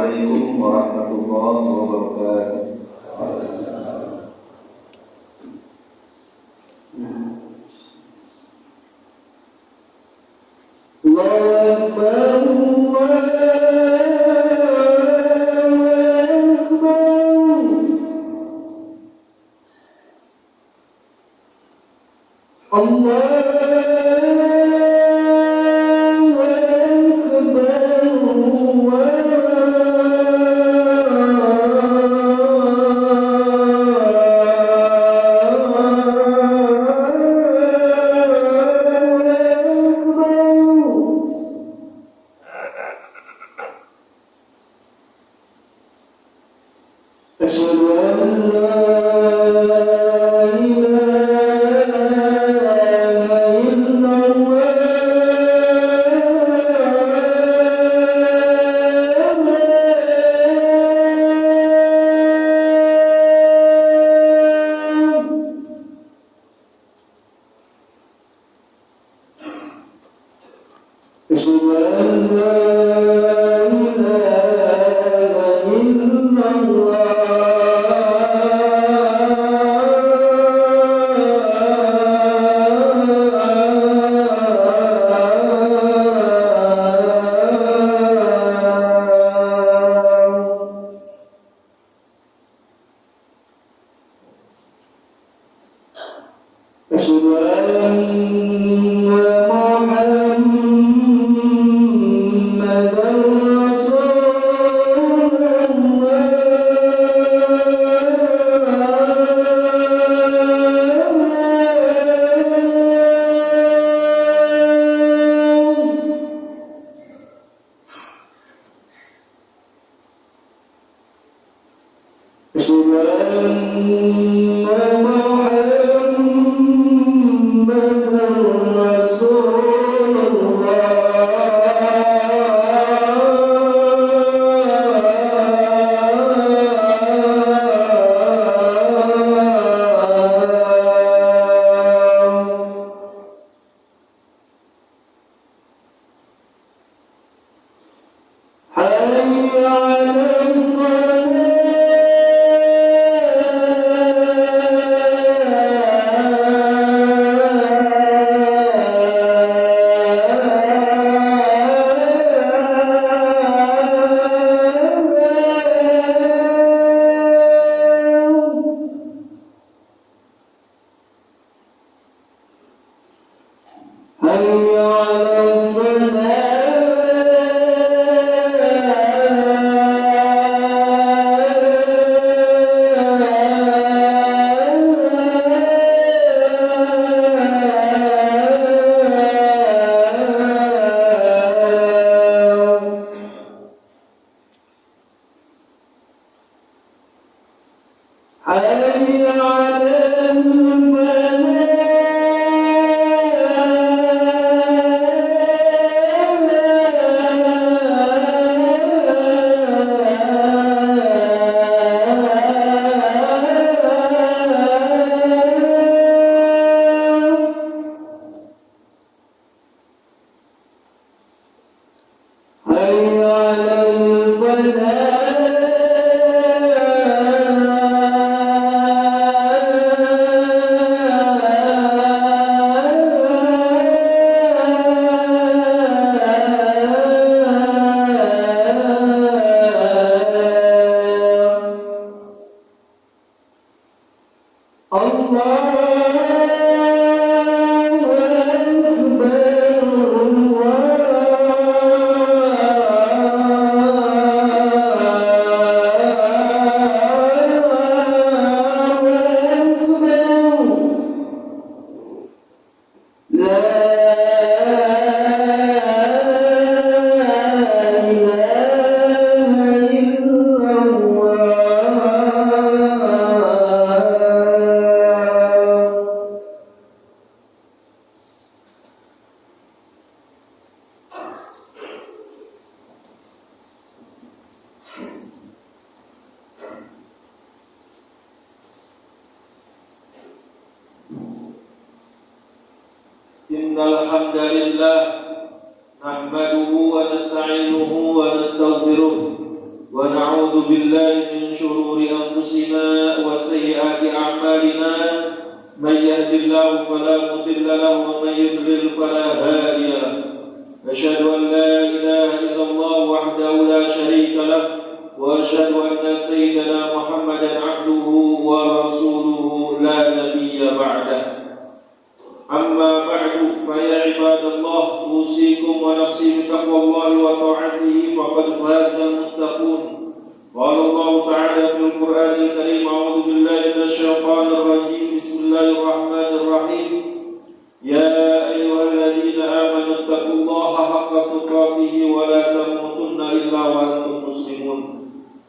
Assalamualaikum warahmatullahi wabarakatuh. Innal hamdalillah nahmaduhu wa nasta'inuhu wa nastaghfiruh ونعوذ بالله من شرور أنفسنا وسيئات أعمالنا من يهد الله فلا مضل له ومن يضلل فلا هادي له أشهد أن لا إله إلا الله وحده لا شريك له وأشهد أن سيدنا محمدا عبده ورسوله لا نبي بعده أما بعد فيا عباد الله أوصيكم ونفسي بتقوى الله وطاعته فقد فاز المتقون قال الله تعالى في القرآن الكريم أعوذ بالله من الشيطان الرجيم بسم الله الرحمن الرحيم يا أيها الذين آمنوا اتقوا الله حق تقاته ولا تموتن إلا وأنتم مسلمون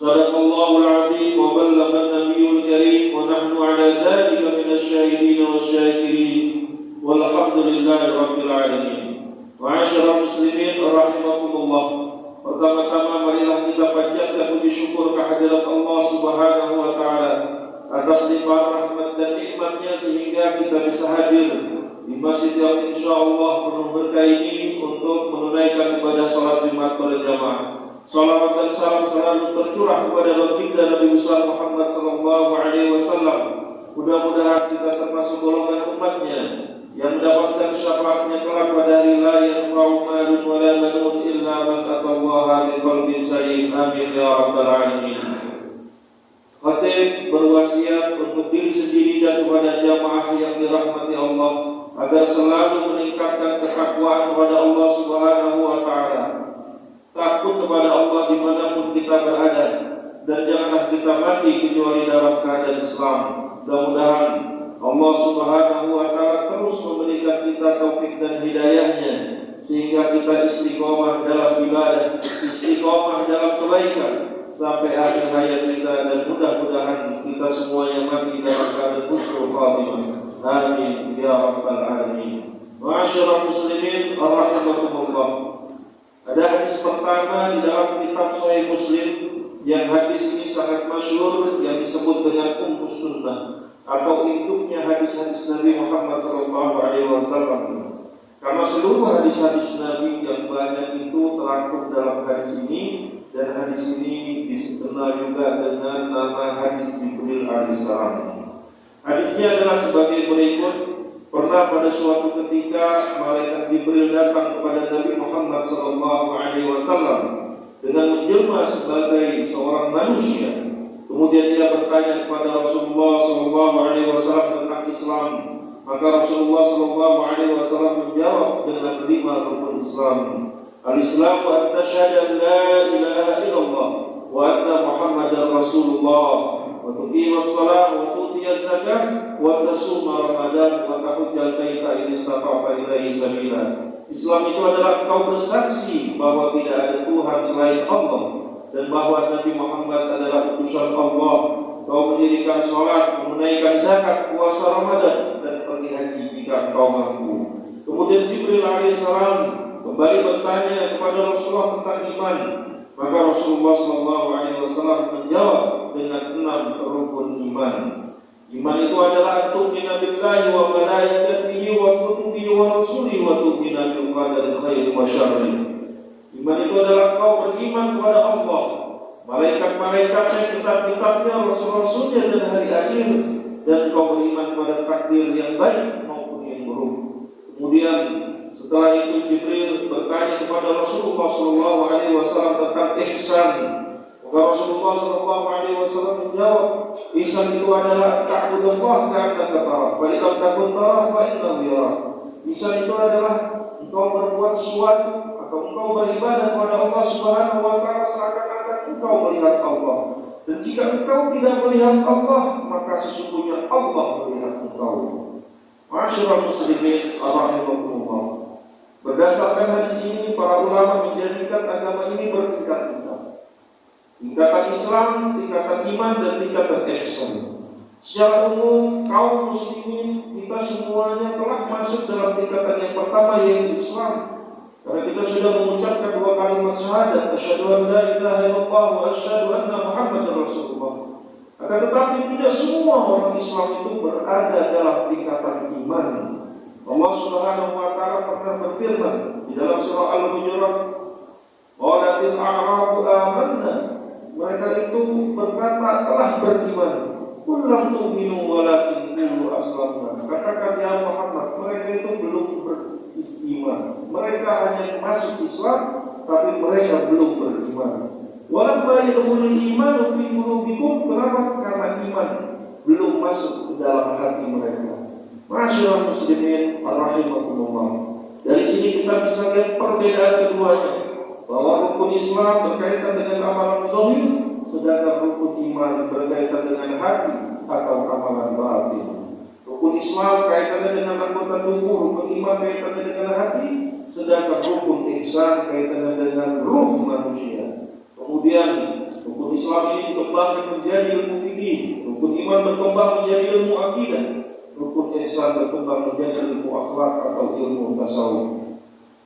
صدق الله العظيم وبلغ النبي الكريم ونحن على ذلك من الشاهدين والشاكرين والحمد لله رب العالمين. Ma'asyiral muslimin rahimakumullah. Pertama-tama marilah kita panjatkan puji syukur kehadirat Allah Subhanahu wa taala atas limpahan rahmat dan nikmat-Nya sehingga kita bisa hadir di masjid yang insyaallah penuh berkah ini untuk menunaikan ibadah salat Jumat berjamaah. Salawat dan salam selalu tercurah kepada baginda Nabi besar Muhammad sallallahu alaihi wasallam. Mudah-mudahan kita termasuk golongan umatnya yang mendapatkan syafaatnya kelak pada hari la yanfa'u malun wa la banun illa man atallaha biqalbin salim. Amin ya rabbal alamin. Khatib berwasiat untuk diri sendiri dan kepada jamaah yang dirahmati Allah agar selalu meningkatkan ketakwaan kepada Allah Subhanahu wa taala. Takut kepada Allah dimanapun kita berada dan janganlah kita mati kecuali dalam keadaan Islam. Mudah-mudahan Allah Subhanahu wa taala terus memberikan kita taufik dan hidayahnya sehingga kita istiqomah dalam ibadah, istiqomah dalam kebaikan sampai akhir hayat kita dan mudah-mudahan kita semuanya mati dalam keadaan husnul khatimah. Amin ya rabbal alamin. Ma'asyiral muslimin rahimakumullah. Ada hadis pertama di dalam kitab Sahih Muslim yang hadis ini sangat masyhur yang disebut dengan Ummus Sunnah atau induknya hadis-hadis Nabi Muhammad SAW. Karena seluruh hadis-hadis Nabi yang banyak itu terangkum dalam hadis ini dan hadis ini dikenal juga dengan nama hadis Jibril alaihissalam. Hadisnya adalah sebagai berikut. Pernah pada suatu ketika malaikat Jibril datang kepada Nabi Muhammad SAW dengan menjelma sebagai seorang manusia. Kemudian dia bertanya kepada Rasulullah SAW tentang Islam. Maka Rasulullah SAW menjawab dengan 5 rukun Islam. Al-Islam wa an tashhadu an la ilaha illallah wa anna Muhammadar Rasulullah wa tuqimas salat wa tutiyaz zakat wa tasuma Ramadan wa tahujjal baita in istata'ta ilaihi sabila. Islam itu adalah engkau bersaksi bahwa tidak ada Tuhan selain Allah dan bahwa Nabi Muhammad adalah utusan Allah. Kau mendirikan sholat, menunaikan zakat, puasa Ramadan dan pergi haji jika engkau mampu. Kemudian Jibril alaihissalam kembali bertanya kepada Rasulullah tentang iman. Maka Rasulullah SAW menjawab dengan 6 rukun iman. Iman itu adalah tu'mina billahi wa malaikatihi wa kutubihi wa rasulihi wa tu'mina bil qadari khairi wa syarri. Iman itu adalah kau beriman kepada Allah, malaikat-malaikatnya, kitab-kitabnya, rasul-rasulnya dan hari akhir, dan kau beriman kepada takdir yang baik maupun yang buruk. Kemudian setelah itu Jibril bertanya kepada Rasulullah SAW tentang ihsan. Maka Rasulullah SAW menjawab, ihsan itu adalah ta'budullah ka'annaka tarah, fa in lam takun tarah fa innahu yarak. Ihsan itu adalah engkau berbuat sesuatu atau engkau beribadah kepada Allah Subhanahu wa taala seakan-akan engkau melihat Allah. Dan jika engkau tidak melihat Allah, maka sesungguhnya Allah melihat engkau. Ma'asyiral muslimin rahimakumullah. Berdasarkan hadis ini, para ulama menjadikan agama ini bertingkat-tingkat. Tingkatan Islam, tingkatan iman, dan tingkatan ihsan. Secara umum, kaum muslimin kita semuanya telah masuk dalam tingkatan yang pertama, yaitu Islam. Karena kita sudah mengucapkan 2 kalimat syahadat, asyhadu an la ilaha illallah wa asyhadu anna Muhammadar Rasulullah. Akan tetapi tidak semua orang Islam itu berada dalam tingkatan iman. Allah Subhanahu wa taala pernah berfirman di dalam surah Al-Hujurat, "Qalatil a'rabu amanna." Mereka itu berkata telah beriman. Qul lam tu'minu walakin qulu aslamna. Katakan ya Muhammad, mereka itu belum beriman. Mereka hanya masuk Islam, tapi mereka belum beriman. Walamma yadkhulul imanu fi qulubikum. Kenapa? Karena iman belum masuk ke dalam hati mereka. Masyaallah muslimin rahimakumullah. Dari sini kita bisa lihat perbedaan keduanya, bahwa rukun Islam berkaitan dengan amalan zahir, sedangkan rukun iman berkaitan dengan hati atau amalan batin. Rukun Islam kaitannya dengan anggota tubuh, rukun iman kaitannya dengan hati, sedangkan rukun ihsan kaitannya dengan ruh manusia. Kemudian rukun Islam ini dikembangkan menjadi ilmu fikih, rukun iman berkembang menjadi ilmu akidah, rukun ihsan berkembang menjadi ilmu akhlak atau ilmu tasawuf.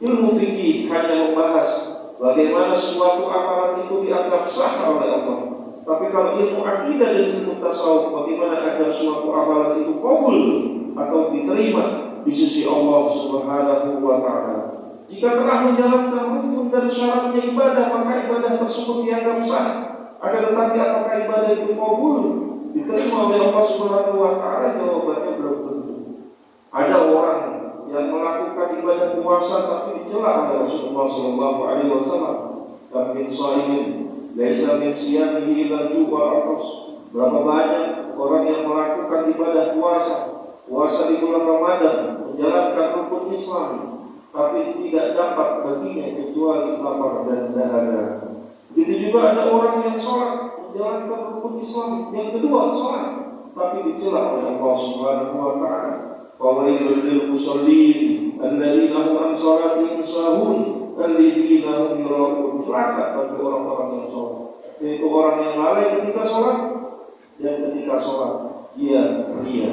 Ilmu fikih hanya membahas bagaimana suatu amalan itu dianggap sah oleh Allah. Tapi kalau ilmu akidah dan ilmu tasawuf, bagaimana agar suatu amalan itu qabul atau diterima di sisi Allah Subhanahu wa Ta'ala. Jika telah menjalankan rukun dan syaratnya ibadah, maka ibadah tersebut dianggap sah. Akan tetapi apakah ibadah itu qabul diterima oleh Allah Subhanahu wa Ta'ala? Jawabannya belum tentu. Ada orang yang melakukan ibadah puasa tapi dicela oleh Rasulullah sallallahu alaihi wasallam. Tapi shaimin laisa min siyamihi illa ju'a atas. Berapa banyak orang yang melakukan ibadah puasa di bulan Ramadan, menjalankan rukun Islam, tapi tidak dapat baginya kecuali lapar dan dahaga. Begitu juga ada orang yang sholat, menjalankan rukun Islam yang kedua sholat, tapi dicela oleh Allah Subhanahu wa Ta'ala. Fawailul lil musallin alladzina hum an salatihim sahun alladzina hum yura'un. Celaka bagi orang-orang yang sholat, yaitu orang yang lalai ketika sholat dan ketika sholat dia ria.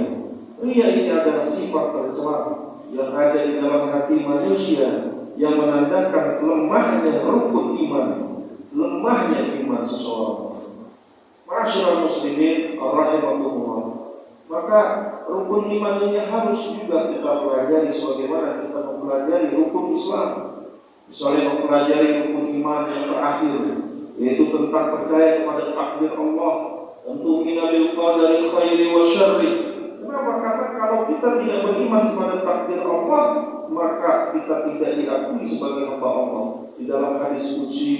Ria ini adalah sifat tercela yang ada di dalam hati manusia yang menandakan lemahnya rukun iman, lemahnya iman seseorang. Masyaallah muslimin rahimakumullah. Maka rukun iman ini harus juga kita pelajari sebagaimana kita mempelajari rukun Islam. Misalnya mempelajari rukun iman yang terakhir, yaitu tentang percaya kepada takdir Allah, tentu minabil qadari khairi wa syarri. Kenapa? Karena kalau kita tidak beriman kepada takdir Allah, maka kita tidak diakui sebagai hamba Allah. Di dalam hadis qudsi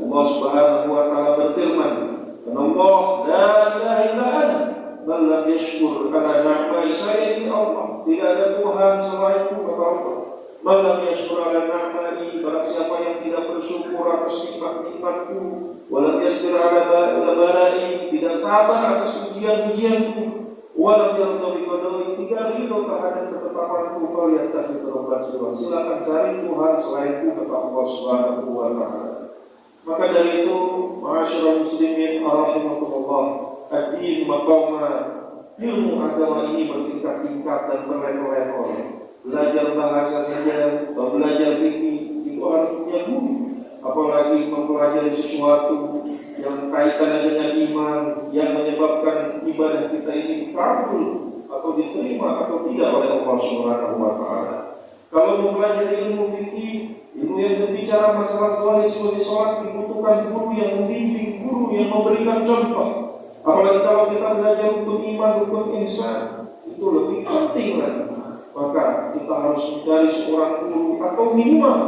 Allah Subhanahu wa Ta'ala berfirman, Allah la ilaha illa ana man lam yashkur ala ni'mati saya ini Allah. Tidak ada Tuhan selainku kata Allah. Man lam yashkur ala ni'mati, barang siapa yang tidak bersyukur atas nikmat-nikmatku, walam yasbir ala bala'i, tidak sabar atas ujian-ujianku, walam yarda bi qada'i, tidak ridho terhadap ketetapanku, falyattakhidh rabban siwa. Silakan cari Tuhan selainku kata Allah Subhanahu wa Ta'ala. Maka dari itu, ma'asyiral muslimin rahimakumullah, ad-din maqama, ilmu agama ini bertingkat-tingkat dan berlevel-level. Belajar bahasa saja, belajar fikih itu harus punya guru. Apalagi mempelajari sesuatu yang kaitannya dengan iman, yang menyebabkan ibadah kita ini dikabul atau diterima atau tidak oleh Allah Subhanahu wa Ta'ala. Kalau mempelajari ilmu fikih, ilmu yang berbicara masalah zahir sebagai sholat, dibutuhkan guru yang membimbing, guru yang memberikan contoh. Apalagi kalau kita belajar rukun iman, rukun ihsan, itu lebih penting lagi. Maka kita harus mencari seorang guru atau minimal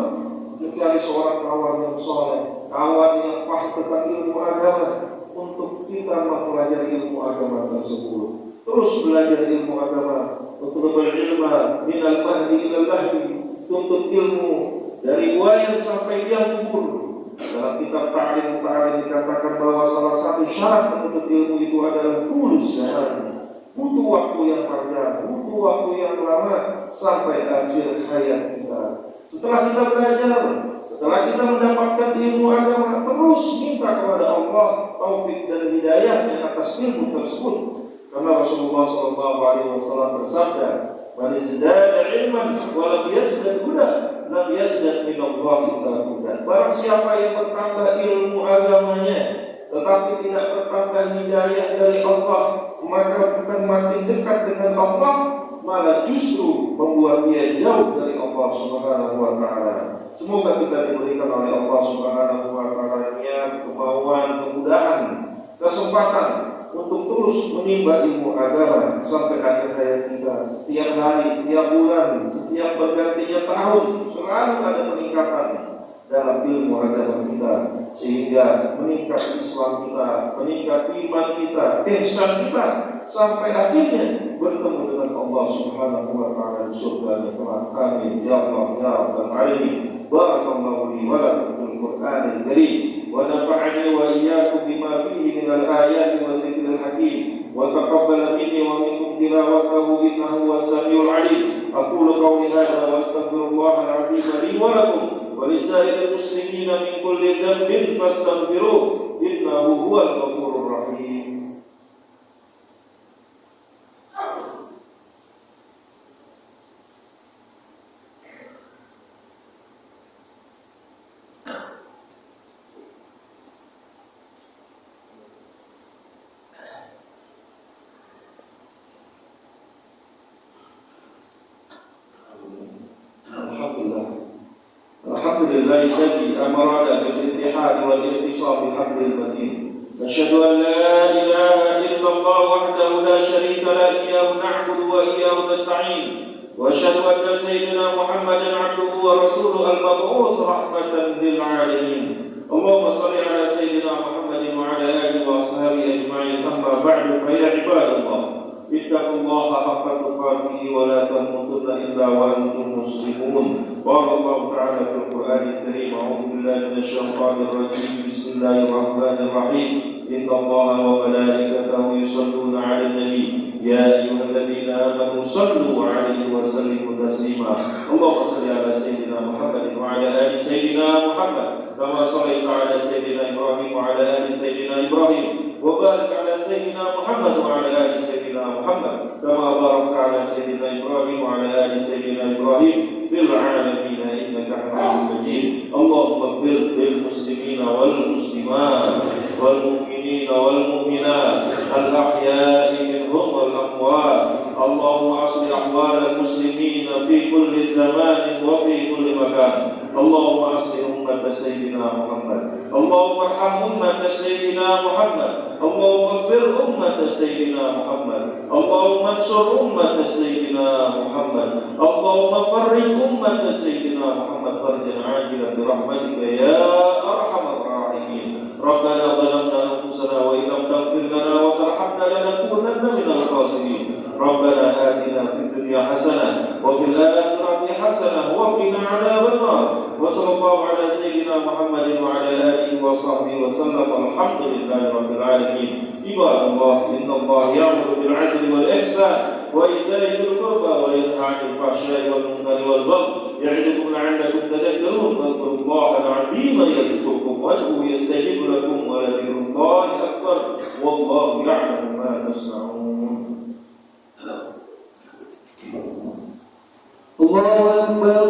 mencari seorang kawan yang soleh, kawan yang paham tentang ilmu agama, untuk kita mempelajari ilmu agama tersebut. Terus belajar ilmu agama, untuk berilmu minal mahdi ilal mahdi, tuntut ilmu dari wayan sampai yang kubur. Dalam kitab Ta'lim dikatakan bahwa salah satu syarat menuntut ilmu itu adalah tulus zaman. Butuh waktu yang panjang, butuh waktu yang lama sampai akhir hayat kita. Setelah kita belajar, setelah kita mendapatkan ilmu agama, terus minta kepada Allah taufik dan hidayahnya atas ilmu tersebut. Karena Rasulullah SAW bersabda, "Man izdada ilman wa lam yazdad huda, lam yazdad min Allah illa huda." Barang siapa yang bertambah ilmu agamanya, tetapi tidak bertambah hidayah dari Allah, maka bukan makin dekat dengan Allah, malah justru membuat dia jauh dari Allah Subhanahu wa Ta'ala. Semoga kita diberikan oleh Allah Subhanahu wa Ta'ala kemauan, kemudahan, kesempatan untuk terus menimba ilmu agama sampai akhir hayat kita. Setiap hari, setiap bulan, setiap bergantinya tahun selalu ada peningkatan dalam ilmu agama kita, sehingga meningkat Islam kita, meningkat iman kita, ihsan kita, sampai akhirnya bertemu dengan Allah Subhanahu wa Ta'ala di surga kelak. Amin ya Allah ya rabbal alamin. Barakallahu li wa lakum fil Qur'anil karim wa nafa'ani wa iyyakum bima fihi min al-ayati wa dzikril hakim wa taqabbal minni wa minkum tilawatahu innahu was-sami'ul 'alim. Aqulu qawli hadza wa astaghfirullahal 'azim li wa lakum wa lisa'iril muslimina min kulli dhanbin fastaghfiruhu innahu huwal ghafurur rahim. Alhamdulillah alladzi amarna bil ittihad wal ittisam bi hablil matin. Asyhadu an la ilaha illallah wahdahu la syarika la iyyahu na'budu wa iyyahu nasta'in. Wa asyhadu anna sayyidina Muhammadan 'abduhu wa rasuluhu al-mab'uts rahmatan lil 'alamin. Allahumma shalli 'ala sayyidina Muhammadin wa 'ala alihi wa ashabihi ajma'in. Amma ba'du fa ya ibadallah, ittaqullaha haqqa tuqatih wa la tamutunna illa wa antum muslimun. قال الله تعالى في القرآن الكريم أعوذ بالله من الشيطان الرجيم بسم الله الرحمن الرحيم إن الله وملائكته يصلون على النبي يا أيها الذين آمنوا صلوا عليه وسلموا تسليما اللهم صل على سيدنا محمد وعلى آل سيدنا محمد كما صليت على سيدنا إبراهيم وعلى آل سيدنا إبراهيم وبارك على سيدنا محمد وعلى آل سيدنا محمد كما باركت على سيدنا إبراهيم وعلى آل سيدنا إبراهيم في العالمين إنك حميد مجيد. اللهم اغفر للمسلمين والمسلمات والمؤمنين والمؤمنات الأحياء منهم والأموات. اللهم أصلح أحوال المسلمين في كل زمان وفي كل مكان. اللهم أصلح أمة سيدنا محمد. اللهم ارحم أمة سيدنا محمد. اللهم اغفر أمة سيدنا محمد. اللهم انصر أمة سيدنا محمد. اللهم فرج أمة سيدنا محمد فرجا عاجلا برحمتك يا أرحم الراحمين. ربنا ظلمنا أنفسنا وإن لم تغفر لنا وترحمنا لنكونن من الخاسرين. ربنا آتنا في الدنيا حسنة وفي الآخرة حسنة وقنا عذاب النار. وصلى الله على سيدنا محمد وعلى آله وصحبه وسلم. الحمد لله رب العالمين. عباد الله إن الله يأمر بالعدل والإحسان وإيتاء ذي القربى وينهى عن الفحشاء والمنكر والبغي يعظكم لعلكم تذكرون. فاذكروا الله العظيم يذكركم وادعوه يستجب لكم ولذكر الله أكبر والله يعلم ما تصنعون. الله أكبر.